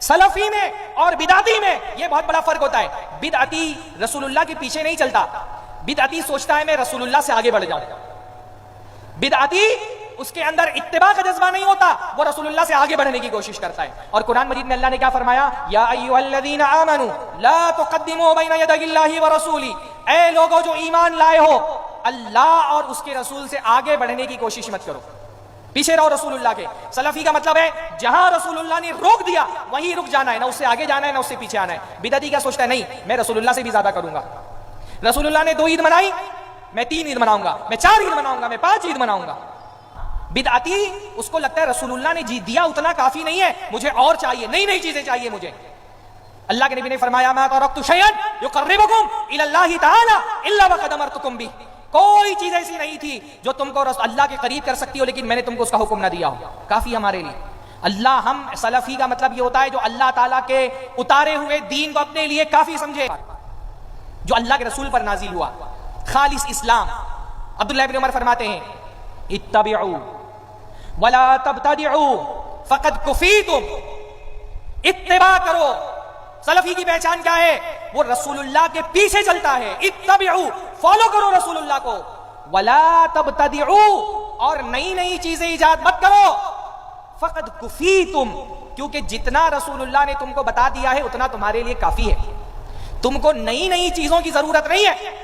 سلفی میں اور بدعتی میں یہ بہت بڑا فرق ہوتا ہے. بدعتی رسول اللہ کے پیچھے نہیں چلتا، بدعتی سوچتا ہے میں رسول اللہ سے آگے بڑھ جاؤں. بدعتی اس کے اندر اتباع کا جذبہ نہیں ہوتا، وہ رسول اللہ سے آگے بڑھنے کی کوشش کرتا ہے. اور قرآن مجید میں اللہ نے کیا فرمایا؟ یا ایھا الذین آمنوا لا تقدموا بین یدی اللہ ورسولہ، اے لوگوں جو ایمان لائے ہو، اللہ اور اس کے رسول سے آگے بڑھنے کی کوشش مت کرو، پیچھے رہو رسول اللہ کے. سلفی کا مطلب ہے جہاں رسول اللہ نے روک دیا وہیں رک جانا ہے، نہ اس سے آگے جانا ہے نہ اس سے پیچھے آنا ہے. بدعتی کیا سوچتا ہے؟ نہیں، میں رسول اللہ سے بھی زیادہ کروں گا. رسول اللہ نے 2 عید منائی، میں 3 عید مناؤں گا، میں 4 عید مناؤں گا، میں 5 عید مناؤں گا. بدعتی اس کو لگتا ہے رسول اللہ نے جی دیا اتنا کافی نہیں ہے، مجھے اور چاہیے، نئی نئی چیزیں چاہیے مجھے. اللہ کے نبی نے فرمایا ما ترکت شیئا یقربکم الی اللہ تعالی الا وقد امرتکم بہ، کوئی چیز ایسی نہیں تھی جو تم کو اللہ کے قریب کر سکتی ہو لیکن میں نے تم کو اس کا حکم نہ دیا ہو. کافی ہمارے لیے. اللہ ہم سلفی کا مطلب یہ ہوتا ہے جو اللہ تعالیٰ کے اتارے ہوئے دین کو اپنے لیے کافی سمجھے، جو اللہ کے رسول پر نازل ہوا، خالص اسلام. عبداللہ ابن عمر فرماتے ہیں اتبعوا ولا تبتدعوا فقد کفیتم، اتباع کرو. سلفی کی پہچان کیا ہے؟ وہ رسول اللہ کے پیچھے چلتا ہے. اتبعوا، فالو کرو رسول اللہ کو. ولا تبتدعوا، اور نئی نئی چیزیں ایجاد مت کرو. فقد کفیتم، کیونکہ جتنا رسول اللہ نے تم کو بتا دیا ہے اتنا تمہارے لیے کافی ہے. تم کو نئی نئی چیزوں کی ضرورت نہیں ہے.